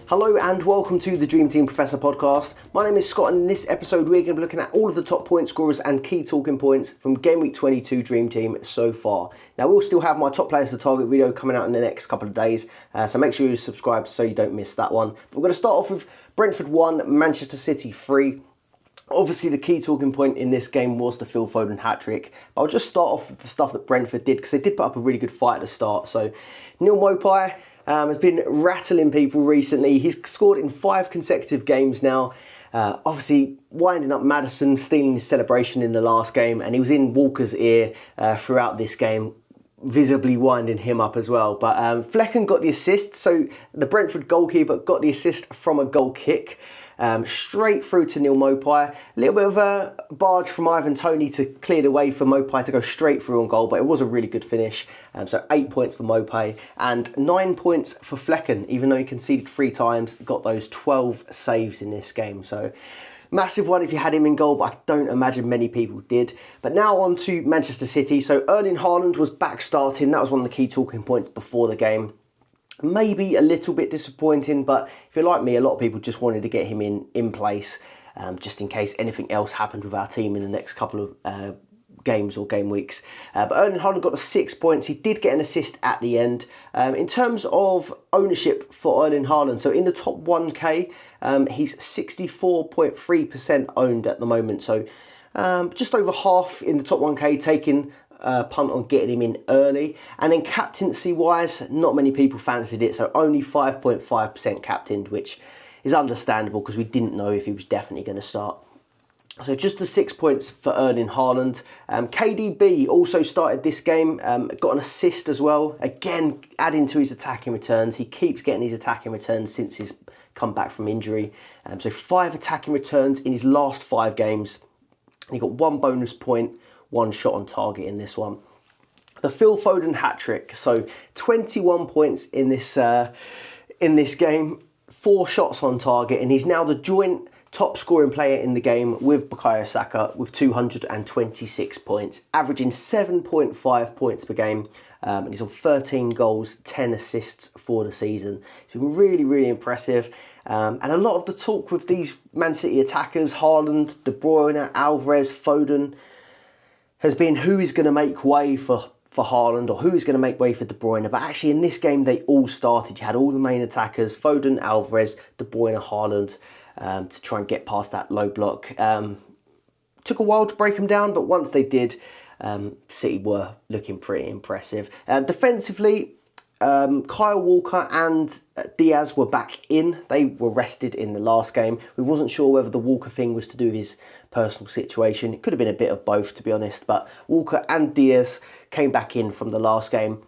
Hello and welcome to the Dream Team Professor podcast. My name is Scott and in this episode we're going to be looking at all of the top point scorers and key talking points from Game Week 22 Dream Team so far. Now we'll still have my top players to target video coming out in the next couple of days, so make sure you subscribe so you don't miss that one. We're going to start off with Brentford 1, Manchester City 3. Obviously the key talking point in this game was the Foden hat-trick, but I'll just start off with the stuff that Brentford did because they did put up a really good fight at the start. So Neil Maupay has been rattling people recently. He's scored in 5 consecutive games now. Obviously winding up Maddison, stealing his celebration in the last game, and he was in Walker's ear throughout this game, visibly winding him up as well. But Flecken got the assist, so the Brentford goalkeeper got the assist from a goal kick. Straight through to Neil Maupay. A little bit of a barge from Ivan Toney to clear the way for Maupay to go straight through on goal, but it was a really good finish. So 8 points for Maupay and 9 points for Flecken, even though he conceded 3 times, got those 12 saves in this game. So massive one if you had him in goal, but I don't imagine many people did. But now on to Manchester City. So Erling Haaland was back starting. That was one of the key talking points before the game. Maybe a little bit disappointing, but if you're like me, a lot of people just wanted to get him in place, just in case anything else happened with our team in the next couple of games or game weeks. But Erling Haaland got the 6 points. He did get an assist at the end. In terms of ownership for Erling Haaland, so in the top 1K, he's 64.3% owned at the moment. So just over half in the top 1K taking punt on getting him in early. And then captaincy wise, not many people fancied it, so only 5.5% captained, which is understandable because we didn't know if he was definitely going to start. So just the 6 points for Erling Haaland. KDB also started this game, got an assist as well, again adding to his attacking returns. He keeps getting his attacking returns since his comeback from injury. So 5 attacking returns in his last 5 games. He got 1 bonus point, 1 shot on target in this one. The Phil Foden hat-trick, so 21 points in this game, 4 shots on target, and he's now the joint top scoring player in the game with Bukayo Saka with 226 points, averaging 7.5 points per game, and he's on 13 goals, 10 assists for the season. It's been really, really impressive. And a lot of the talk with these Man City attackers, Haaland, De Bruyne, Alvarez, Foden, has been who is going to make way for Haaland or who is going to make way for De Bruyne. But actually in this game, they all started. You had all the main attackers, Foden, Alvarez, De Bruyne, Haaland, to try and get past that low block. Took a while to break them down, but once they did, City were looking pretty impressive. Defensively, Kyle Walker and Diaz were back in. They were rested in the last game. We wasn't sure whether the Walker thing was to do with his personal situation. It could have been a bit of both, to be honest, but Walker and Diaz came back in from the last game,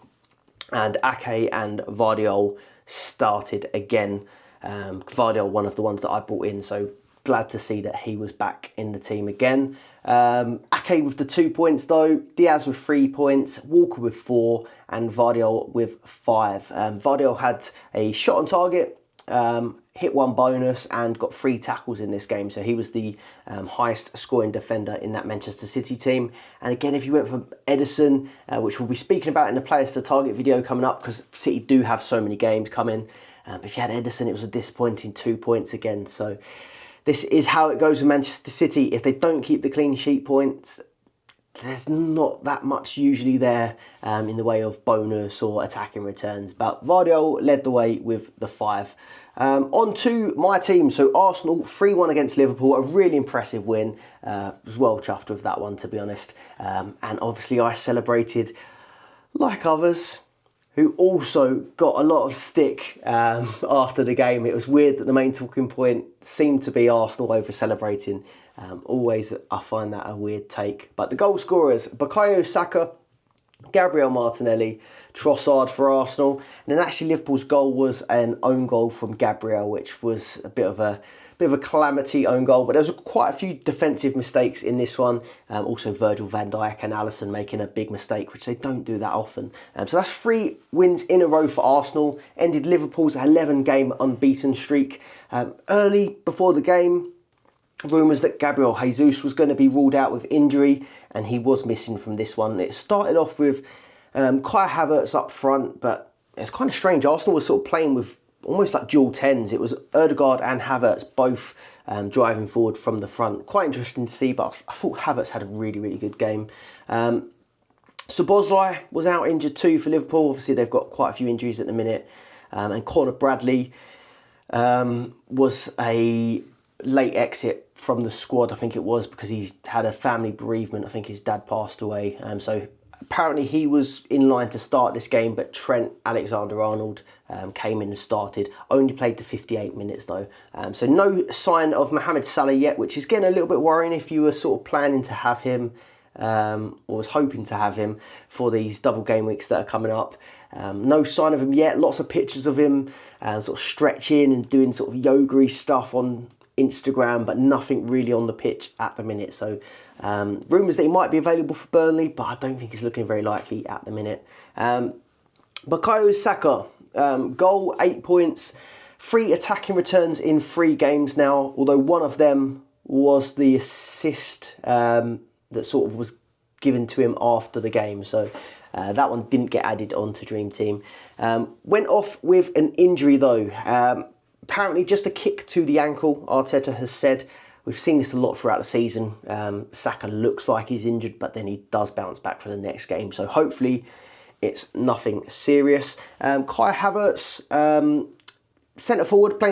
and Ake and Vardiol started again. Vardiol, one of the ones that I brought in, so glad to see that he was back in the team again. Ake with the 2 points though, Diaz with 3 points, Walker with 4, and Vardiol with 5. Vardiol had a shot on target, hit 1 bonus, and got 3 tackles in this game. So he was the highest scoring defender in that Manchester City team. And again, if you went for Ederson, which we'll be speaking about in the players to target video coming up, because City do have so many games coming. If you had Ederson, it was a disappointing 2 points again. So this is how it goes with Manchester City. If they don't keep the clean sheet points, there's not that much usually there in the way of bonus or attacking returns. But Vardiol led the way with the 5. On to my team. So Arsenal 3-1 against Liverpool. A really impressive win. Was well chuffed with that one, to be honest. And obviously I celebrated like others who also got a lot of stick after the game. It was weird that the main talking point seemed to be Arsenal over celebrating. Always, I find that a weird take. But the goal scorers, Bukayo Saka, Gabriel Martinelli, Trossard for Arsenal. And then actually Liverpool's goal was an own goal from Gabriel, which was a bit of a calamity own goal. But there was quite a few defensive mistakes in this one. Also Virgil van Dijk and Alisson making a big mistake, which they don't do that often. So that's 3 wins in a row for Arsenal. Ended Liverpool's 11-game unbeaten streak. Early before the game, rumours that Gabriel Jesus was going to be ruled out with injury, and he was missing from this one. It started off with Kai Havertz up front, but it's kind of strange. Arsenal was sort of playing with almost like dual tens. It was Ødegaard and Havertz both driving forward from the front. Quite interesting to see, but I thought Havertz had a really, really good game. Szoboszlai was out injured too for Liverpool. Obviously, they've got quite a few injuries at the minute. And Conor Bradley was a late exit from the squad, I think it was, because he had a family bereavement. I think his dad passed away. So apparently he was in line to start this game, but Trent Alexander-Arnold came in and started. Only played the 58 minutes though. So no sign of Mohamed Salah yet, which is getting a little bit worrying if you were sort of planning to have him, or was hoping to have him for these double game weeks that are coming up. No sign of him yet. Lots of pictures of him sort of stretching and doing sort of yoga-y stuff on Instagram, but nothing really on the pitch at the minute. So rumours that he might be available for Burnley, but I don't think it's looking very likely at the minute. Bukayo Saka, goal, 8 points, 3 attacking returns in 3 games now, although one of them was the assist that sort of was given to him after the game. So that one didn't get added onto Dream Team. Went off with an injury though. Apparently just a kick to the ankle, Arteta has said. We've seen this a lot throughout the season. Saka looks like he's injured, but then he does bounce back for the next game. So hopefully it's nothing serious. Kai Havertz, playing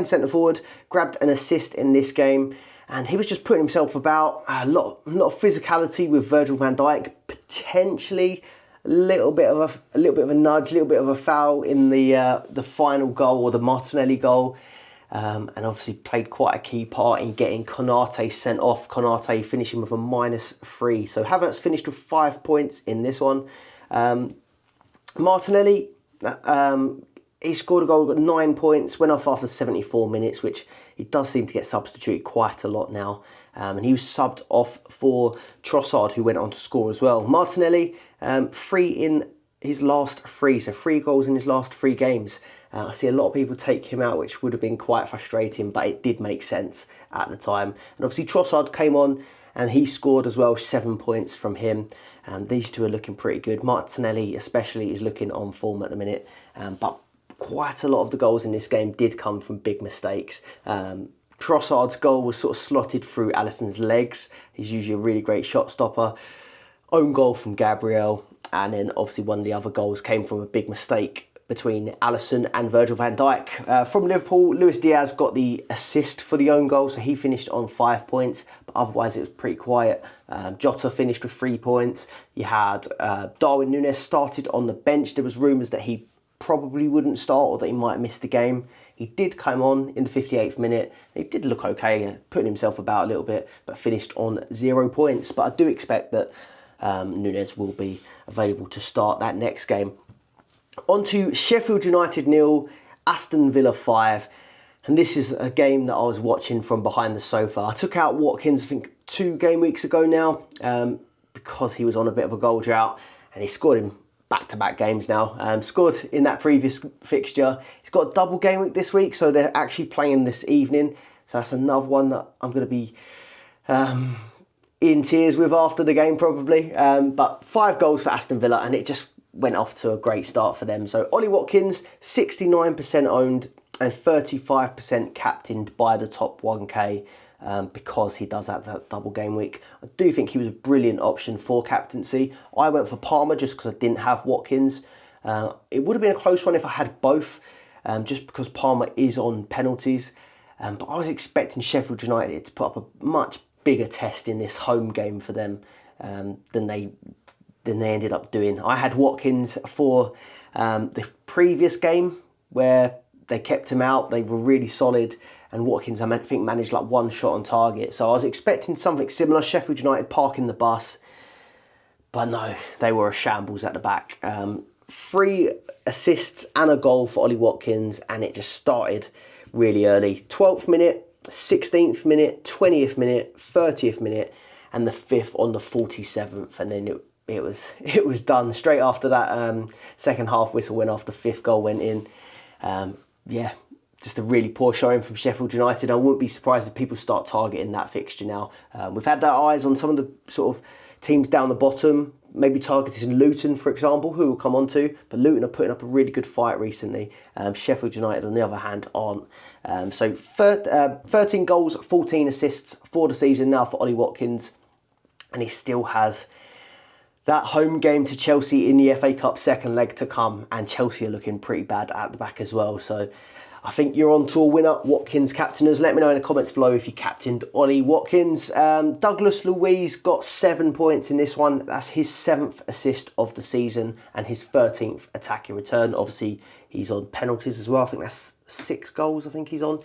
centre forward, grabbed an assist in this game. And he was just putting himself about. A lot of physicality with Virgil van Dijk. Potentially a little bit of a nudge, a little bit of a foul in the final goal, or the Martinelli goal. And obviously played quite a key part in getting Konate sent off. Konate finishing with a -3. So Havertz finished with 5 points in this one. Martinelli, he scored a goal, got 9 points, went off after 74 minutes, which he does seem to get substituted quite a lot now. And he was subbed off for Trossard, who went on to score as well. Martinelli, 3 in his last 3, so 3 goals in his last 3 games. I see a lot of people take him out, which would have been quite frustrating, but it did make sense at the time. And obviously Trossard came on and he scored as well, 7 points from him. These two are looking pretty good. Martinelli especially is looking on form at the minute, but quite a lot of the goals in this game did come from big mistakes. Trossard's goal was sort of slotted through Alisson's legs. He's usually a really great shot stopper. Own goal from Gabriel, and then obviously one of the other goals came from a big mistake between Alisson and Virgil van Dijk. From Liverpool, Luis Diaz got the assist for the own goal, so he finished on 5 points, but otherwise it was pretty quiet. Jota finished with 3 points. You had Darwin Núñez started on the bench. There was rumours that he probably wouldn't start, or that he might miss the game. He did come on in the 58th minute. He did look okay, putting himself about a little bit, but finished on 0 points. But I do expect that Núñez will be available to start that next game. On to Sheffield United 0, Aston Villa 5. And this is a game that I was watching from behind the sofa. I took out Watkins, I think 2 game weeks ago now, because he was on a bit of a goal drought, and he scored in back-to-back games now. Scored in that previous fixture. He's got a double game week this week, so they're actually playing this evening. So that's another one that I'm going to be in tears with after the game probably. But 5 goals for Aston Villa, and it just went off to a great start for them. So Ollie Watkins, 69% owned and 35% captained by the top 1K. Because he does have that double game week. I do think he was a brilliant option for captaincy. I went for Palmer just because I didn't have Watkins. It would have been a close one if I had both, just because Palmer is on penalties. But I was expecting Sheffield United to put up a much bigger test in this home game for them than they ended up doing. I had Watkins for the previous game where they kept him out. They were really solid. And Watkins, I think, managed like 1 shot on target. So I was expecting something similar. Sheffield United parking the bus. But no, they were a shambles at the back. 3 assists and a goal for Ollie Watkins. And it just started really early. 12th minute, 16th minute, 20th minute, 30th minute. And the 5th on the 47th. And then it was done. Straight after that second half whistle went off. The 5th goal went in. Yeah. Just a really poor showing from Sheffield United. I wouldn't be surprised if people start targeting that fixture now. We've had our eyes on some of the sort of teams down the bottom. maybe targeting Luton, for example, who we'll come on to. But Luton are putting up a really good fight recently. Sheffield United, on the other hand, aren't. So 13 goals, 14 assists for the season now for Ollie Watkins. And he still has that home game to Chelsea in the FA Cup second leg to come. And Chelsea are looking pretty bad at the back as well. So I think you're on to a winner, Watkins captainers. Let me know in the comments below if you captained Ollie Watkins. Douglas Luiz got 7 points in this one. That's his 7th assist of the season and his 13th attacking return. Obviously, he's on penalties as well. I think that's 6 goals I think he's on.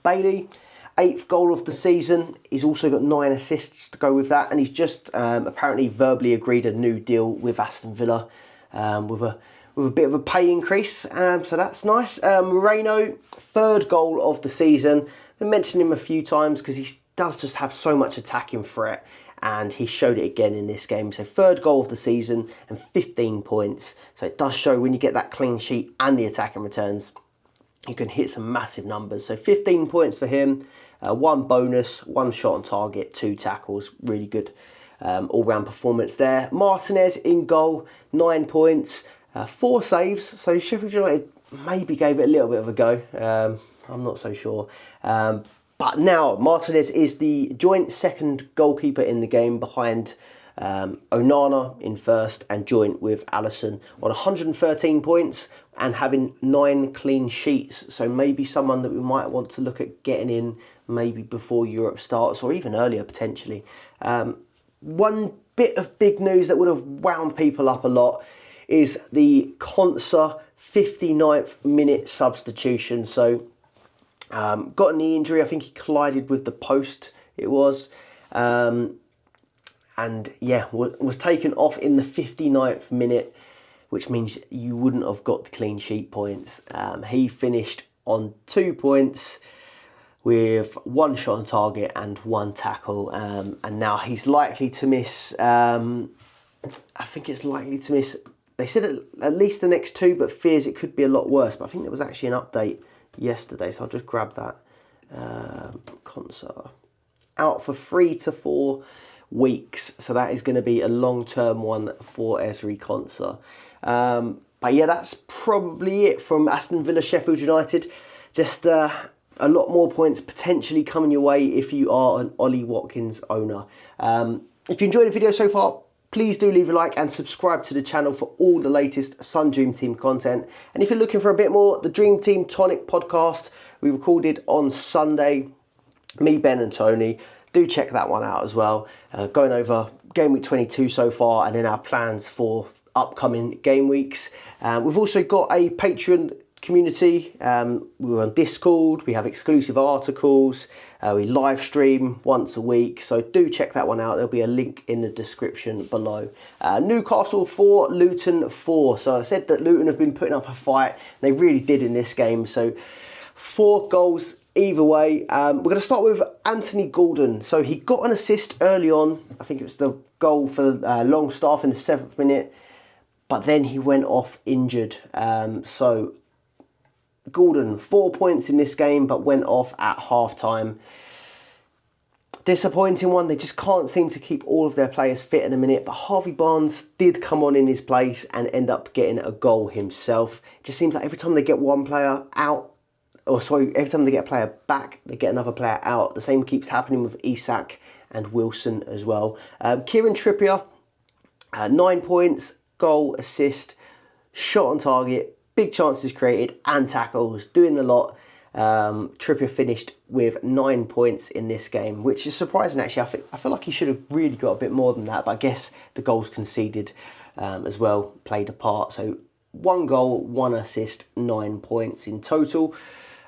Bailey, 8th goal of the season. He's also got 9 assists to go with that. And he's just apparently verbally agreed a new deal with Aston Villa with a bit of a pay increase, so that's nice. Moreno, 3rd goal of the season. I've been mentioning him a few times because he does just have so much attacking threat, and he showed it again in this game. So 3rd goal of the season and 15 points. So it does show when you get that clean sheet and the attacking returns, you can hit some massive numbers. So 15 points for him, 1 bonus, 1 shot on target, 2 tackles. Really good all-round performance there. Martinez in goal, 9 points. 4 saves, so Sheffield United maybe gave it a little bit of a go. I'm not so sure. But now Martinez is the joint 2nd goalkeeper in the game behind Onana in 1st and joint with Alisson on 113 points and having 9 clean sheets. So maybe someone that we might want to look at getting in maybe before Europe starts or even earlier potentially. One bit of big news that would have wound people up a lot is the Konsa 59th minute substitution. So got a knee injury. I think he collided with the post, it was. And yeah, was taken off in the 59th minute, which means you wouldn't have got the clean sheet points. He finished on 2 points with 1 shot on target and 1 tackle. And now he's likely to miss, I think it's likely to miss, they said at least the next 2, but fears it could be a lot worse. But I think there was actually an update yesterday, so I'll just grab that. Konsa out for 3 to 4 weeks, so that is going to be a long-term one for Ezri Konsa. But yeah, that's probably it from Aston Villa, Sheffield United. Just a lot more points potentially coming your way if you are an Ollie Watkins owner. If you enjoyed the video so far, please do leave a like and subscribe to the channel for all the latest Sun Dream Team content. And if you're looking for a bit more, the Dream Team Tonic podcast we recorded on Sunday, me, Ben and Tony, do check that one out as well. Going over game week 22 so far and then our plans for upcoming game weeks. We've also got a Patreon community. We're on Discord, we have exclusive articles, we live stream once a week, so do check that one out. There'll be a link in the description below. Newcastle 4, Luton 4. So I said that Luton have been putting up a fight. They really did in this game. So 4 goals either way. We're going to start with Anthony Gordon. So he got an assist early on. I think it was the goal for Longstaff in the 7th minute, but then he went off injured. So Gordon, 4 points in this game, but went off at half-time. Disappointing one. They just can't seem to keep all of their players fit in a minute, but Harvey Barnes did come on in his place and end up getting a goal himself. It just seems like every time they get one player out, every time they get a player back, they get another player out. The same keeps happening with Isak and Wilson as well. Kieran Trippier, 9 points, goal, assist, shot on target, big chances created and tackles, doing the lot. Trippier finished with 9 points in this game, which is surprising actually. I feel like he should have really got a bit more than that, but I guess the goals conceded as well played a part. So 1 goal, 1 assist, 9 points in total.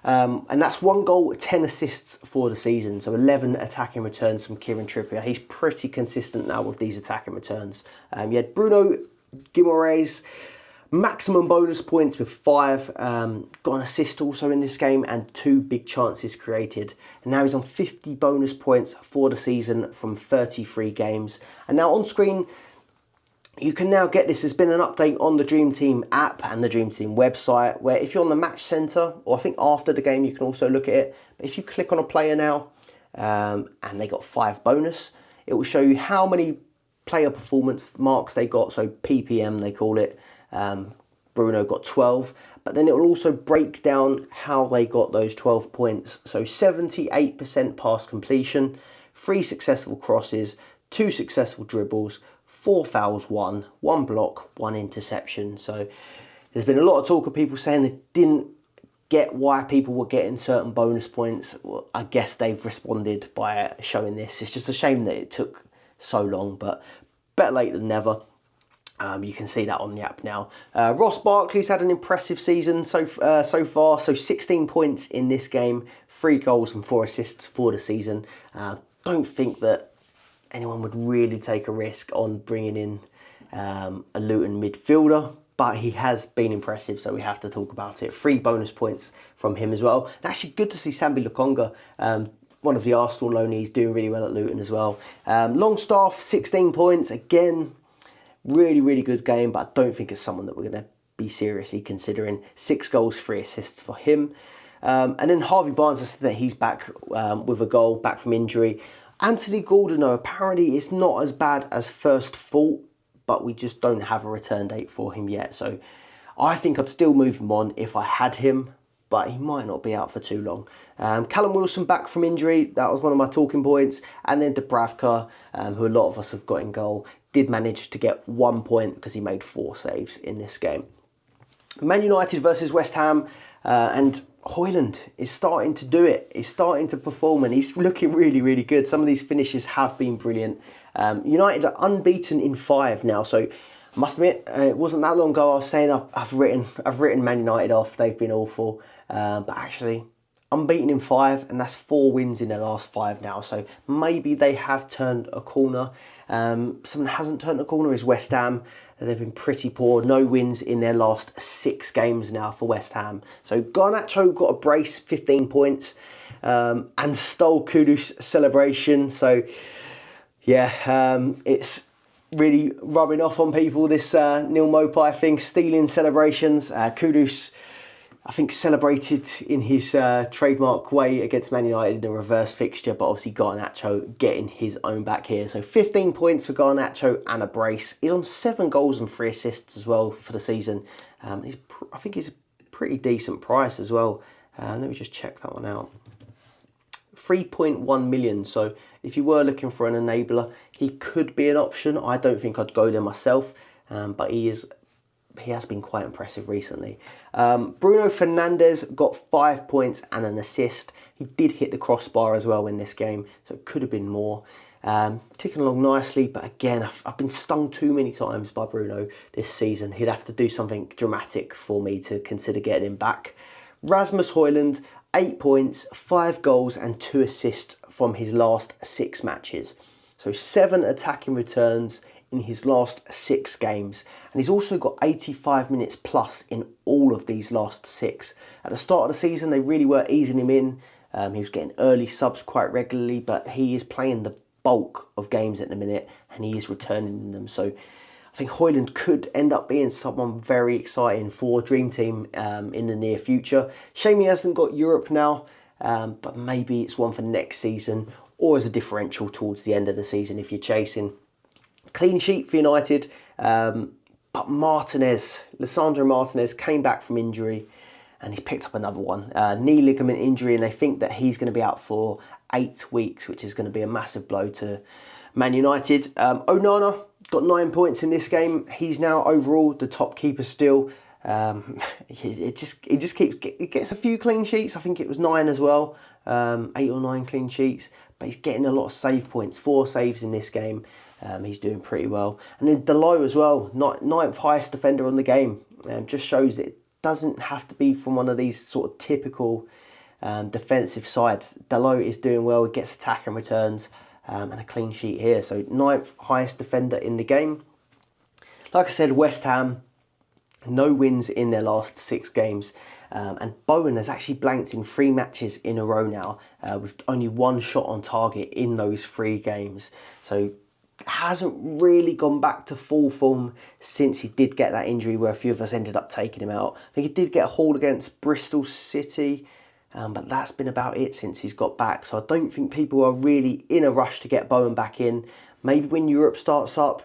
And that's 1 goal, 10 assists for the season. So 11 attacking returns from Kieran Trippier. He's pretty consistent now with these attacking returns. You had Bruno Guimaraes, maximum bonus points with 5. Got an assist also in this game and 2 big chances created. And now he's on 50 bonus points for the season from 33 games. And now on screen, you can now get this. There's been an update on the Dream Team app and the Dream Team website where if you're on the match center, or I think after the game, you can also look at it. But if you click on a player now and they got 5 bonus, it will show you how many player performance marks they got, so PPM they call it. Bruno got 12, but then it will also break down how they got those 12 points. So 78% pass completion, 3 successful crosses, 2 successful dribbles, 4 fouls, 1 block, 1 interception. So there's been a lot of talk of people saying they didn't get why people were getting certain bonus points. Well, I guess they've responded by showing this. It's just a shame that it took so long, but better late than never. You can see that on the app now. Ross Barkley's had an impressive season so far. So 16 points in this game, 3 goals and 4 assists for the season. Don't think that anyone would really take a risk on bringing in a Luton midfielder, but he has been impressive, so we have to talk about it. 3 bonus points from him as well. And actually good to see Sambi Lokonga, one of the Arsenal loanees, doing really well at Luton as well. Longstaff, 16 points. Again, really good game, but I don't think it's someone that we're going to be seriously considering. 6 goals, 3 assists for him. And then Harvey Barnes, I said that he's back with a goal, back from injury. Anthony Gordon, apparently it's not as bad as first thought, but we just don't have a return date for him yet. So I think I'd still move him on if I had him, but he might not be out for too long. Callum Wilson back from injury, that was one of my talking points. And then Dubravka, who a lot of us have got in goal, did manage to get 1 point because he made 4 saves in this game. Man United versus West Ham, and Haaland is starting to do it. He's starting to perform and he's looking really good. Some of these finishes have been brilliant. United are unbeaten in 5 now, so I must admit, it wasn't that long ago I was saying I've written Man United off. They've been awful, but actually unbeaten in 5, and that's 4 wins in their last 5 now. So maybe they have turned a corner. Someone hasn't turned a corner is West Ham. They've been pretty poor. No wins in their last 6 games now for West Ham. So Garnacho got a brace, 15 points, and stole Kudus' celebration. So yeah, it's really rubbing off on people, this Neil Mopai thing, stealing celebrations. Kudus, I think, celebrated in his trademark way against Man United in a reverse fixture, but obviously Garnacho getting his own back here. So 15 points for Garnacho and a brace. He's on 7 goals and 3 assists as well for the season. I think he's a pretty decent price as well. Let me just check that one out. 3.1 million. So if you were looking for an enabler, he could be an option. I don't think I'd go there myself, but he has been quite impressive recently. Bruno Fernandes got 5 points and an assist. He did hit the crossbar as well in this game, so it could have been more. Ticking along nicely, but again, I've been stung too many times by Bruno this season. He'd have to do something dramatic for me to consider getting him back. Rasmus Haaland, 8 points, 5 goals and 2 assists from his last 6 matches. So 7 attacking returns in his last 6 games, and he's also got 85 minutes plus in all of these last 6. At the start of the season, they really were easing him in. He was getting early subs quite regularly, but he is playing the bulk of games at the minute, and he is returning them. So I think Haaland could end up being someone very exciting for Dream Team in the near future. Shame he hasn't got Europe now, but maybe it's one for next season or as a differential towards the end of the season if you're chasing. Clean sheet for United, but Lisandro Martinez came back from injury and he's picked up another one. Knee ligament injury, and they think that he's going to be out for 8 weeks, which is going to be a massive blow to Man United. Onana got 9 points in this game. He's now overall the top keeper still. He gets a few clean sheets. I think it was 9 as well, 8 or 9 clean sheets. But he's getting a lot of save points. 4 saves in this game. He's doing pretty well. And then Dalot as well, 9th highest defender on the game. Just shows that it doesn't have to be from one of these sort of typical defensive sides. Dalot is doing well. He gets attack and returns and a clean sheet here. So 9th highest defender in the game. Like I said, West Ham, no wins in their last 6 games. And Bowen has actually blanked in 3 matches in a row now, with only 1 shot on target in those 3 games. So hasn't really gone back to full form since he did get that injury where a few of us ended up taking him out. I think he did get a haul against Bristol City, but that's been about it since he's got back. So I don't think people are really in a rush to get Bowen back in. maybe when Europe starts up.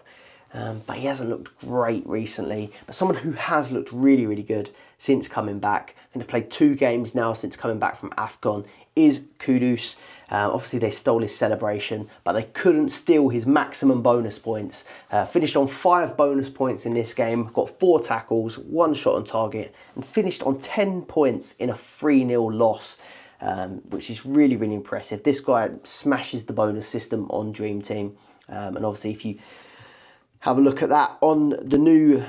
But he hasn't looked great recently. But someone who has looked really, really good since coming back, and have played 2 games now since coming back from AFCON, is Kudus. Obviously they stole his celebration, but they couldn't steal his maximum bonus points. Finished on 5 bonus points in this game, got 4 tackles, 1 shot on target, and finished on 10 points in a 3-0 loss, which is really, really impressive. This guy smashes the bonus system on Dream Team. And obviously if you have a look at that on the new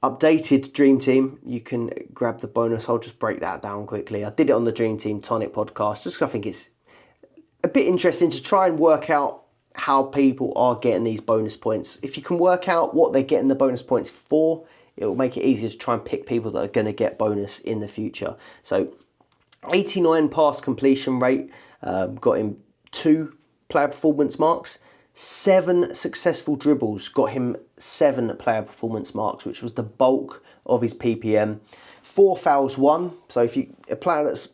updated Dream Team, you can grab the bonus. I'll just break that down quickly. I did it on the Dream Team Tonic podcast just because I think it's a bit interesting to try and work out how people are getting these bonus points. If you can work out what they're getting the bonus points for, it will make it easier to try and pick people that are going to get bonus in the future. So 89 pass completion rate, got him 2 player performance marks. 7 successful dribbles got him 7 player performance marks, which was the bulk of his PPM. 4 fouls won. So if you a player that's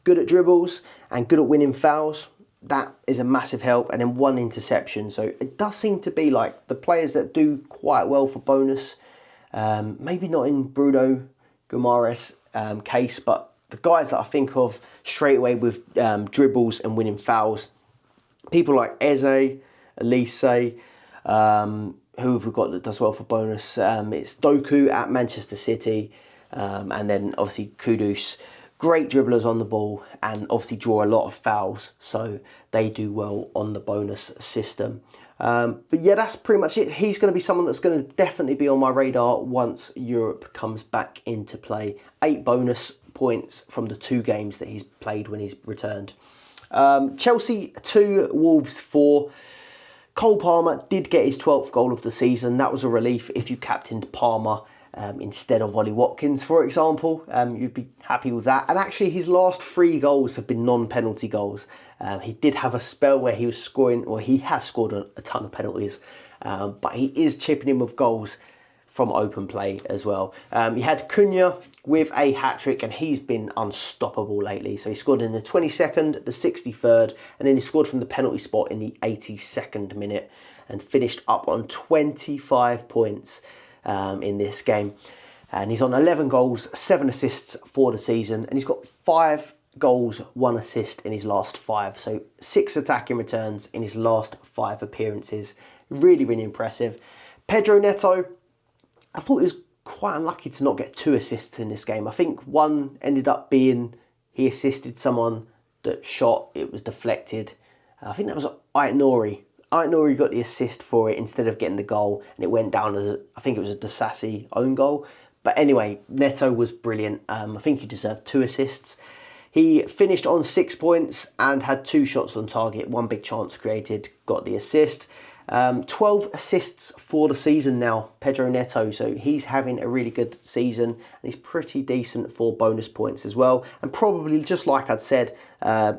good at dribbles and good at winning fouls, that is a massive help. And then 1 interception. So it does seem to be like the players that do quite well for bonus. Maybe not in Bruno Guimaraes' case, but the guys that I think of straight away with dribbles and winning fouls, people like Eze, Elise, who have we got that does well for bonus? It's Doku at Manchester City, and then obviously Kudus. Great dribblers on the ball and obviously draw a lot of fouls, so they do well on the bonus system. But yeah, that's pretty much it. He's going to be someone that's going to definitely be on my radar once Europe comes back into play. 8 bonus points from the 2 games that he's played when he's returned. Chelsea 2, Wolves 4. Cole Palmer did get his 12th goal of the season. That was a relief if you captained Palmer instead of Ollie Watkins, for example. You'd be happy with that. And actually, his last 3 goals have been non-penalty goals. He did have a spell where he was scoring, or he has scored a ton of penalties, but he is chipping in with goals from open play as well. He had Cunha with a hat-trick, and he's been unstoppable lately. So he scored in the 22nd, the 63rd, and then he scored from the penalty spot in the 82nd minute and finished up on 25 points in this game. And he's on 11 goals, 7 assists for the season, and he's got 5 goals, 1 assist in his last 5. So 6 attacking returns in his last 5 appearances. Really, really impressive. Pedro Neto, I thought he was quite unlucky to not get 2 assists in this game. I think one ended up being he assisted someone that shot, it was deflected. I think that was Aït-Nouri. Aït-Nouri got the assist for it instead of getting the goal, and it went down as, I think it was a Disasi own goal. But anyway, Neto was brilliant. I think he deserved 2 assists. He finished on 6 points and had 2 shots on target, 1 big chance created, got the assist. 12 assists for the season now, Pedro Neto, so he's having a really good season and he's pretty decent for bonus points as well. And probably, just like I'd said,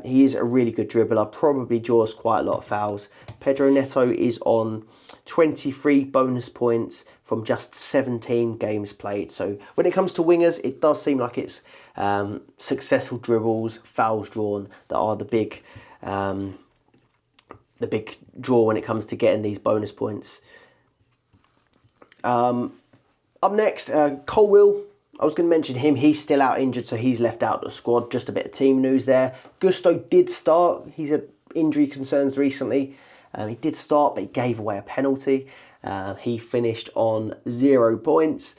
he is a really good dribbler, probably draws quite a lot of fouls. Pedro Neto is on 23 bonus points from just 17 games played. So when it comes to wingers, it does seem like it's successful dribbles, fouls drawn that are the big draw when it comes to getting these bonus points. Up next, Colwill. I was going to mention him. He's still out injured, so he's left out of the squad. Just a bit of team news there. Gusto did start. He's had injury concerns recently. He did start, but he gave away a penalty. He finished on 0 points.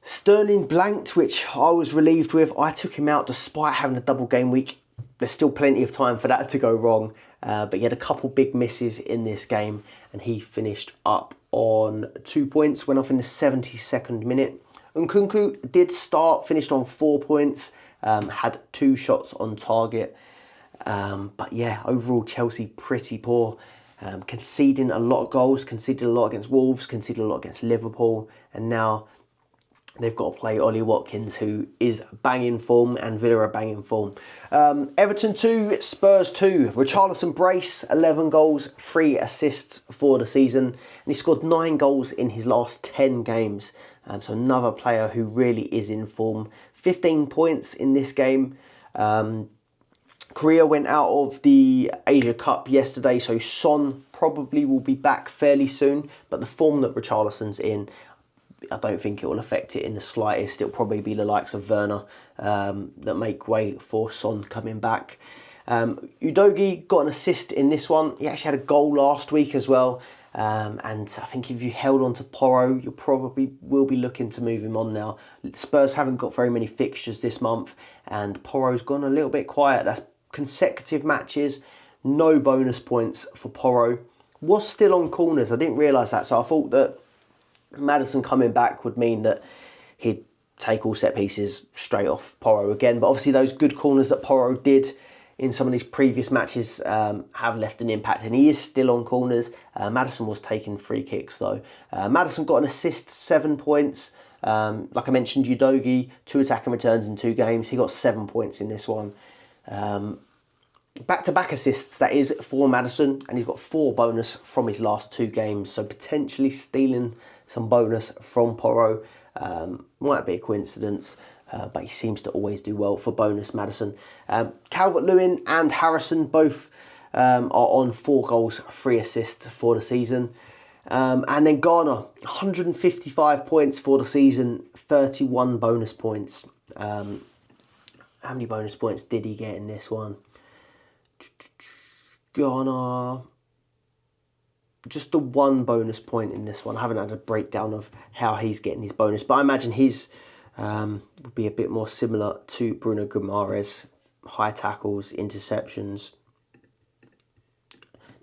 Sterling blanked, which I was relieved with. I took him out despite having a double game week. There's still plenty of time for that to go wrong. But he had a couple big misses in this game, and he finished up on 2 points, went off in the 72nd minute. Nkunku did start, finished on 4 points, had 2 shots on target. But yeah, overall Chelsea pretty poor. Conceding a lot of goals, conceded a lot against Wolves, conceded a lot against Liverpool, and now they've got to play Ollie Watkins, who is banging form, and Villa are banging form. Everton 2, Spurs 2. Richarlison brace, 11 goals, 3 assists for the season. And he scored 9 goals in his last 10 games. So another player who really is in form. 15 points in this game. Korea went out of the Asia Cup yesterday, so Son probably will be back fairly soon. But the form that Richarlison's in, I don't think it will affect it in the slightest. It'll probably be the likes of Werner that make way for Son coming back. Udogie got an assist in this one. He actually had a goal last week as well. And I think if you held on to Porro, you probably will be looking to move him on now. Spurs haven't got very many fixtures this month, and Porro's gone a little bit quiet. That's consecutive matches, no bonus points for Porro. Was still on corners. I didn't realise that, so I thought that Maddison coming back would mean that he'd take all set pieces straight off Porro again. But obviously those good corners that Porro did in some of these previous matches have left an impact, and he is still on corners. Maddison was taking free kicks though. Maddison got an assist, 7 points. Like I mentioned, Udogie, 2 attacking returns in 2 games. He got 7 points in this one. Back-to-back assists, that is, for Maddison, and he's got 4 bonus from his last 2 games, so potentially stealing some bonus from Porro. Might be a coincidence, but he seems to always do well for bonus, Maddison. Calvert-Lewin and Harrison both are on 4 goals, 3 assists for the season. And then Garner, 155 points for the season, 31 bonus points. How many bonus points did he get in this one? Garner, just the 1 bonus point in this one. I haven't had a breakdown of how he's getting his bonus, but I imagine his would be a bit more similar to Bruno Guimaraes. High tackles, interceptions.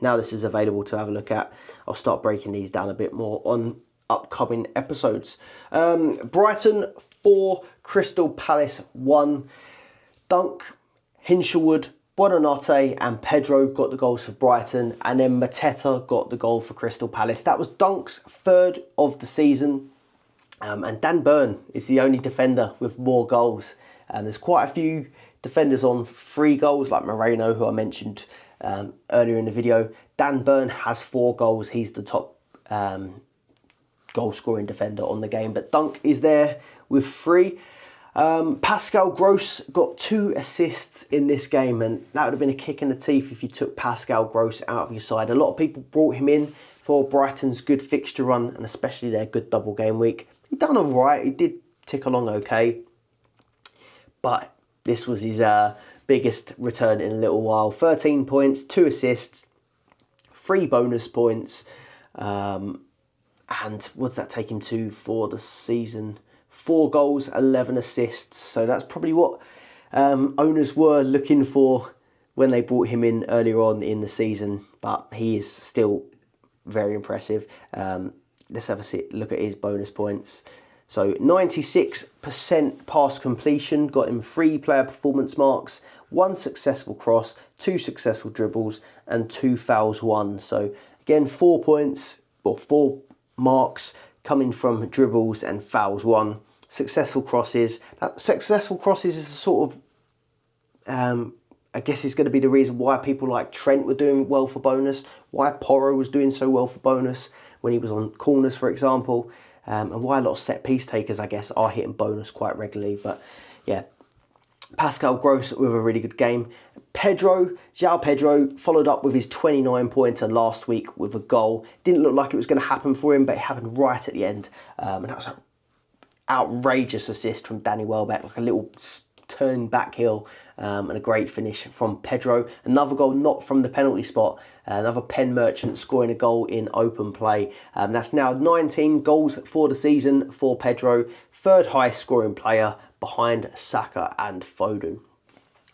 Now this is available to have a look at. I'll start breaking these down a bit more on upcoming episodes. Brighton 4, Crystal Palace 1. Dunk, Hinshelwood, Buonanotte and Pedro got the goals for Brighton, and then Mateta got the goal for Crystal Palace. That was Dunk's 3rd of the season. And Dan Burn is the only defender with more goals. There's quite a few defenders on 3 goals, like Moreno, who I mentioned earlier in the video. Dan Burn has 4 goals. He's the top goal-scoring defender on the game. But Dunk is there with 3. Pascal Gross got 2 assists in this game, and that would have been a kick in the teeth if you took Pascal Gross out of your side. A lot of people brought him in for Brighton's good fixture run, and especially their good double game week. He done all right. He did tick along okay, but this was his biggest return in a little while. 13 points, 2 assists, 3 bonus points, and what does that take him to for the season? 4 goals, 11 assists. So that's probably what owners were looking for when they brought him in earlier on in the season. But he is still very impressive. Let's have a look at his bonus points. So 96% pass completion, got him 3 player performance marks, 1 successful cross, 2 successful dribbles, and 2 fouls won. So again, 4 points, or 4 marks, coming from dribbles and fouls won. Successful crosses. Successful crosses is a sort of, I guess it's going to be the reason why people like Trent were doing well for bonus, why Porro was doing so well for bonus when he was on corners, for example, and why a lot of set-piece takers, I guess, are hitting bonus quite regularly. But yeah, Pascal Gross with a really good game. João Pedro followed up with his 29-pointer last week with a goal. Didn't look like it was going to happen for him, but it happened right at the end. And that was an outrageous assist from Danny Welbeck, like a little turn back heel, and a great finish from Pedro. Another goal not from the penalty spot. Another pen merchant scoring a goal in open play. That's now 19 goals for the season for Pedro. 3rd highest scoring player behind Saka and Foden.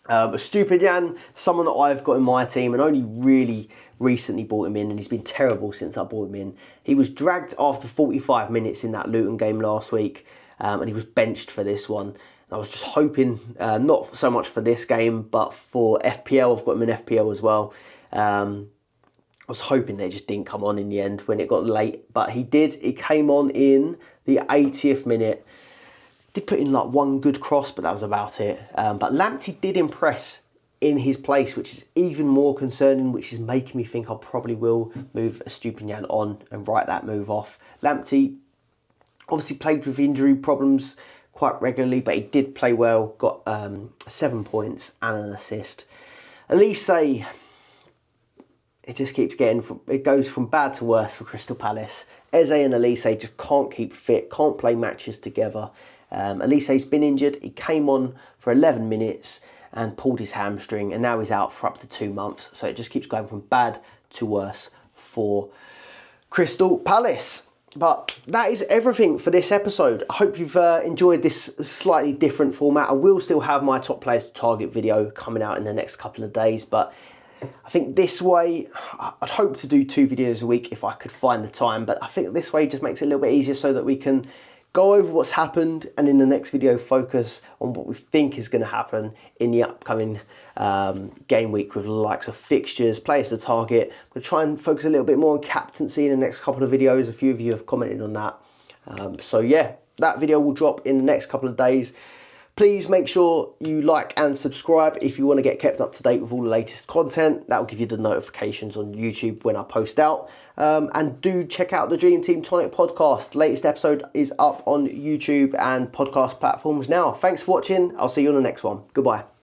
Estupiñán, someone that I've got in my team and only really recently bought him in, and he's been terrible since I bought him in. He was dragged after 45 minutes in that Luton game last week, and he was benched for this one. I was just hoping, not so much for this game, but for FPL. I've got him in FPL as well. I was hoping they just didn't come on in the end when it got late, but he did. He came on in the 80th minute. Did put in like 1 good cross, but that was about it. But Lamptey did impress in his place, which is even more concerning, which is making me think I probably will move Estupiñán on and write that move off. Lamptey obviously played with injury problems quite regularly, but he did play well, got 7 points and an assist. Elise, it just keeps it goes from bad to worse for Crystal Palace. Eze and Elise just can't keep fit, can't play matches together. Elise's been injured. He came on for 11 minutes and pulled his hamstring, and now he's out for up to 2 months. So it just keeps going from bad to worse for Crystal Palace. But that is everything for this episode. I hope you've enjoyed this slightly different format. I will still have my top players to target video coming out in the next couple of days, but I think this way, I'd hope to do 2 videos a week if I could find the time, but I think this way just makes it a little bit easier so that we can go over what's happened and in the next video focus on what we think is going to happen in the upcoming game week with the likes of fixtures, players to target. I'm going to try and focus a little bit more on captaincy in the next couple of videos. A few of you have commented on that. So yeah, that video will drop in the next couple of days. Please make sure you like and subscribe if you want to get kept up to date with all the latest content. That will give you the notifications on YouTube when I post out. And do check out the Dream Team Tonic podcast. Latest episode is up on YouTube and podcast platforms now. Thanks for watching. I'll see you on the next one. Goodbye.